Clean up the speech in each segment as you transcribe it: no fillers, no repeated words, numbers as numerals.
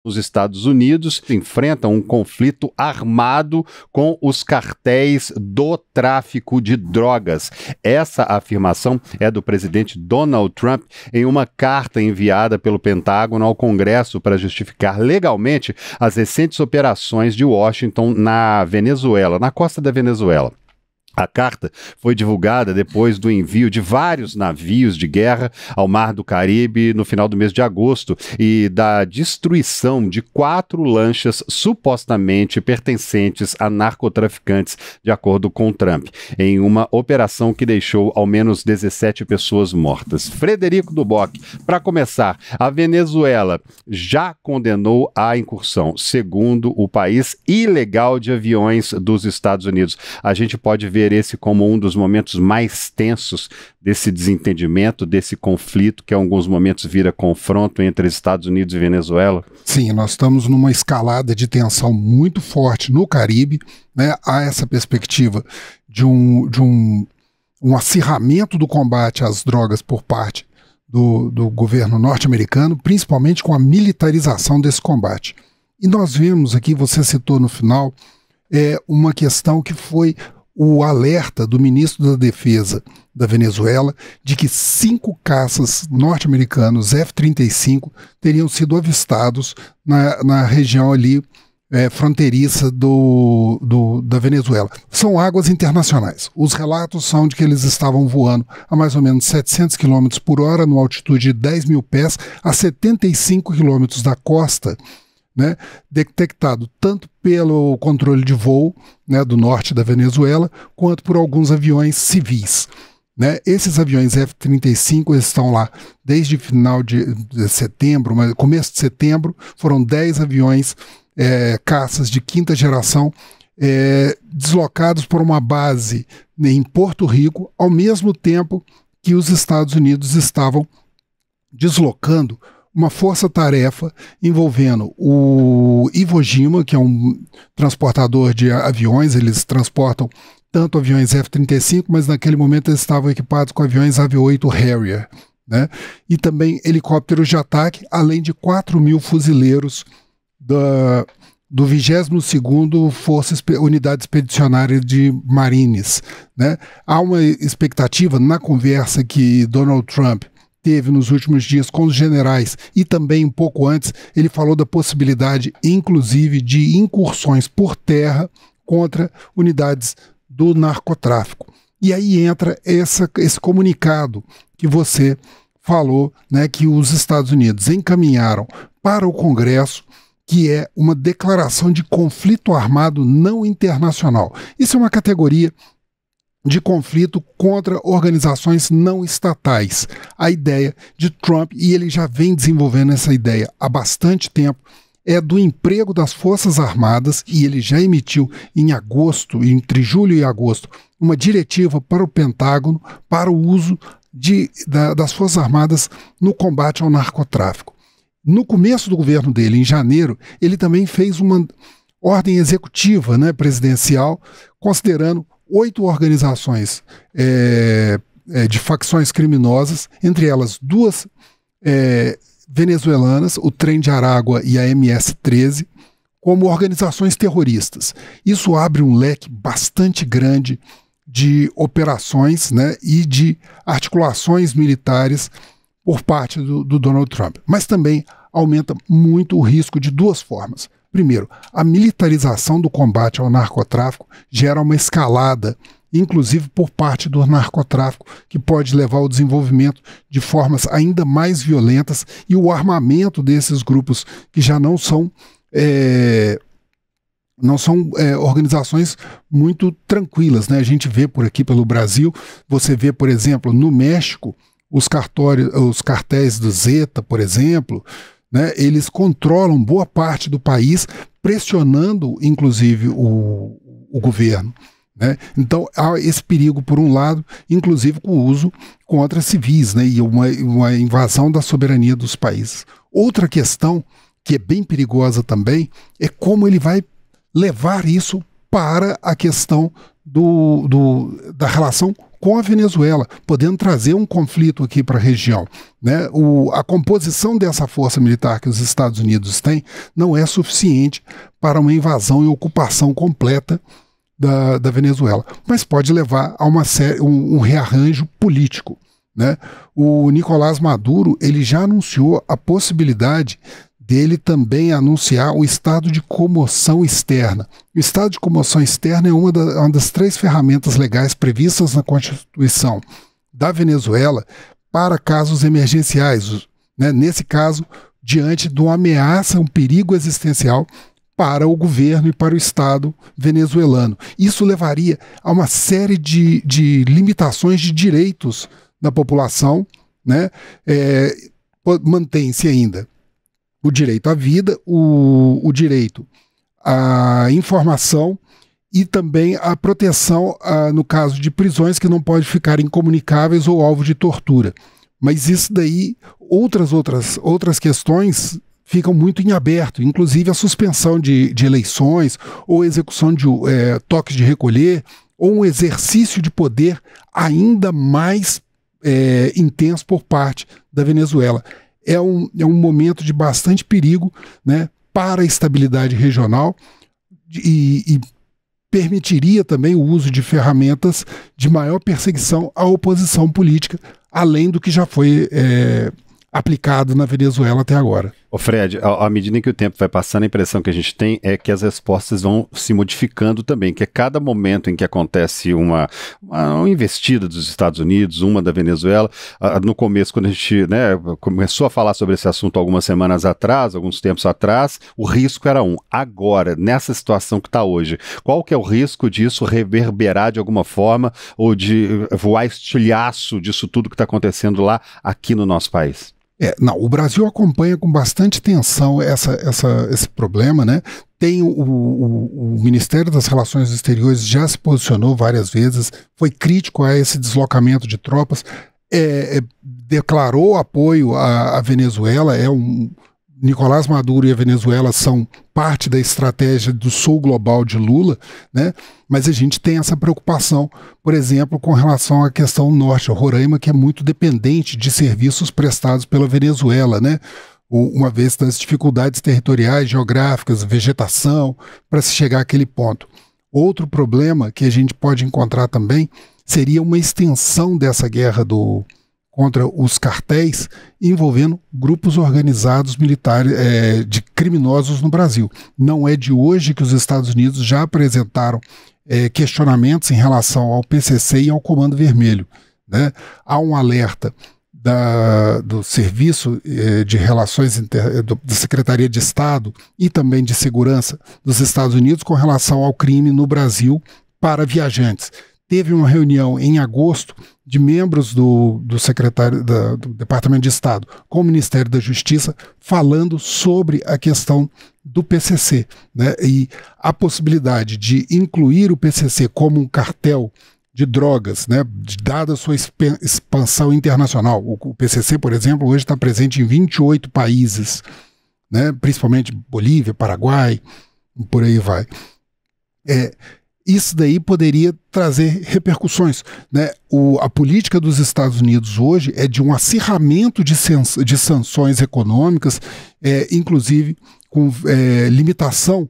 Os Estados Unidos enfrentam um conflito armado com os cartéis do tráfico de drogas. Essa afirmação é do presidente Donald Trump em uma carta enviada pelo Pentágono ao Congresso para justificar legalmente as recentes operações de Washington na Venezuela, na costa da Venezuela. A carta foi divulgada depois do envio de vários navios de guerra ao Mar do Caribe no final do mês de agosto e da destruição de 4 lanchas supostamente pertencentes a narcotraficantes, de acordo com Trump, em uma operação que deixou ao menos 17 pessoas mortas. Frederico Duboc, para começar, a Venezuela já condenou a incursão, segundo o país, ilegal de aviões dos Estados Unidos. A gente pode ver esse como um dos momentos mais tensos desse desentendimento, desse conflito que em alguns momentos vira confronto entre Estados Unidos e Venezuela? Sim, nós estamos numa escalada de tensão muito forte no Caribe, né? Há essa perspectiva de um acirramento do combate às drogas por parte do governo norte-americano, principalmente com a militarização desse combate. E nós vemos aqui, você citou no final, uma questão que foi o alerta do ministro da Defesa da Venezuela de que 5 caças norte-americanos F-35 teriam sido avistados na região ali fronteiriça da Venezuela. São águas internacionais. Os relatos são de que eles estavam voando a mais ou menos 700 km por hora, numa altitude de 10 mil pés, a 75 km da costa, né, detectado tanto pelo controle de voo, né, do norte da Venezuela, quanto por alguns aviões civis. Né? Esses aviões F-35 estão lá desde final de setembro, mas começo de setembro, foram 10 aviões caças de 5ª geração deslocados por uma base em Porto Rico, ao mesmo tempo que os Estados Unidos estavam deslocando uma força-tarefa envolvendo o Iwo Jima, que é um transportador de aviões. Eles transportam tanto aviões F-35, mas naquele momento eles estavam equipados com aviões AV-8 Harrier, né? E também helicópteros de ataque, além de 4.000 fuzileiros do 22º Unidade Expedicionária de Marines, né? Há uma expectativa na conversa que Donald Trump teve nos últimos dias com os generais e também um pouco antes, ele falou da possibilidade, inclusive, de incursões por terra contra unidades do narcotráfico. E aí entra esse comunicado que você falou, né, que os Estados Unidos encaminharam para o Congresso, que é uma declaração de conflito armado não internacional. Isso é uma categoria de conflito contra organizações não estatais. A ideia de Trump, e ele já vem desenvolvendo essa ideia há bastante tempo, é do emprego das Forças Armadas, e ele já emitiu em agosto, entre julho e agosto, uma diretiva para o Pentágono para o uso das Forças Armadas no combate ao narcotráfico. No começo do governo dele, em janeiro, ele também fez uma ordem executiva, né, presidencial, considerando 8 organizações de facções criminosas, entre elas 2 venezuelanas, o Trem de Aragua e a MS-13, como organizações terroristas. Isso abre um leque bastante grande de operações, né, e de articulações militares por parte do Donald Trump. Mas também aumenta muito o risco de 2 formas. Primeiro, a militarização do combate ao narcotráfico gera uma escalada, inclusive por parte do narcotráfico, que pode levar ao desenvolvimento de formas ainda mais violentas e o armamento desses grupos que já não são organizações muito tranquilas, né? A gente vê por aqui pelo Brasil, você vê, por exemplo, no México, os cartéis do Zeta, por exemplo, né, eles controlam boa parte do país, pressionando inclusive o governo, né? Então há esse perigo por um lado, inclusive com o uso contra civis, né, e uma invasão da soberania dos países. Outra questão que é bem perigosa também é como ele vai levar isso para a questão da relação com a Venezuela, podendo trazer um conflito aqui para a região, né? A composição dessa força militar que os Estados Unidos têm não é suficiente para uma invasão e ocupação completa da Venezuela, mas pode levar a um rearranjo político, né? O Nicolás Maduro ele já anunciou a possibilidade dele também anunciar um estado de comoção externa. O estado de comoção externa é uma das 3 ferramentas legais previstas na Constituição da Venezuela para casos emergenciais, né? Nesse caso, diante de uma ameaça, um perigo existencial para o governo e para o Estado venezuelano. Isso levaria a uma série de limitações de direitos da população, né? Mantém-se ainda o direito à vida, o direito à informação e também a proteção no caso de prisões que não podem ficar incomunicáveis ou alvo de tortura. Mas isso daí, outras questões ficam muito em aberto, inclusive a suspensão de eleições ou execução de toques de recolher ou um exercício de poder ainda mais intenso por parte da Venezuela. É um momento de bastante perigo, né, para a estabilidade regional e permitiria também o uso de ferramentas de maior perseguição à oposição política, além do que já foi aplicado na Venezuela até agora. Ô Fred, à medida em que o tempo vai passando, a impressão que a gente tem é que as respostas vão se modificando também, que a cada momento em que acontece uma investida dos Estados Unidos, uma da Venezuela, no começo, quando a gente começou a falar sobre esse assunto algumas semanas atrás, alguns tempos atrás, o risco era um. Agora, nessa situação que está hoje, qual que é o risco disso reverberar de alguma forma ou de voar estilhaço disso tudo que está acontecendo lá aqui no nosso país? O Brasil acompanha com bastante tensão esse problema, né? Tem o Ministério das Relações Exteriores já se posicionou várias vezes, foi crítico a esse deslocamento de tropas, declarou apoio à Venezuela, Nicolás Maduro e a Venezuela são parte da estratégia do sul global de Lula, né? Mas a gente tem essa preocupação, por exemplo, com relação à questão norte, Roraima, que é muito dependente de serviços prestados pela Venezuela, né? Uma vez das dificuldades territoriais, geográficas, vegetação, para se chegar àquele ponto. Outro problema que a gente pode encontrar também seria uma extensão dessa guerra contra os cartéis envolvendo grupos organizados militares de criminosos no Brasil. Não é de hoje que os Estados Unidos já apresentaram questionamentos em relação ao PCC e ao Comando Vermelho, né? Há um alerta do Serviço de Relações da Secretaria de Estado e também de Segurança dos Estados Unidos com relação ao crime no Brasil para viajantes. Teve uma reunião em agosto de membros do Departamento de Estado com o Ministério da Justiça falando sobre a questão do PCC, né? E a possibilidade de incluir o PCC como um cartel de drogas, né? Dada a sua expansão internacional. O PCC, por exemplo, hoje está presente em 28 países, né? Principalmente Bolívia, Paraguai, por aí vai. Isso daí poderia trazer repercussões, né? A política dos Estados Unidos hoje é de um acirramento de sanções econômicas, inclusive com limitação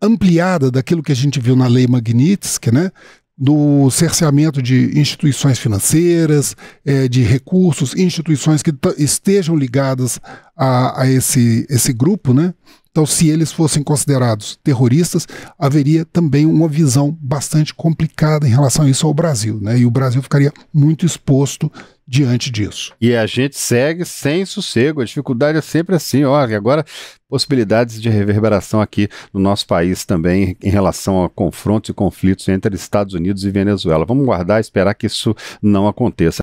ampliada daquilo que a gente viu na Lei Magnitsky, né? Do cerceamento de instituições financeiras, de recursos, instituições que estejam ligadas a esse grupo, né? Então, se eles fossem considerados terroristas, haveria também uma visão bastante complicada em relação a isso ao Brasil, né? E o Brasil ficaria muito exposto diante disso. E a gente segue sem sossego, a dificuldade é sempre assim, e agora possibilidades de reverberação aqui no nosso país também em relação a confrontos e conflitos entre Estados Unidos e Venezuela. Vamos guardar e esperar que isso não aconteça.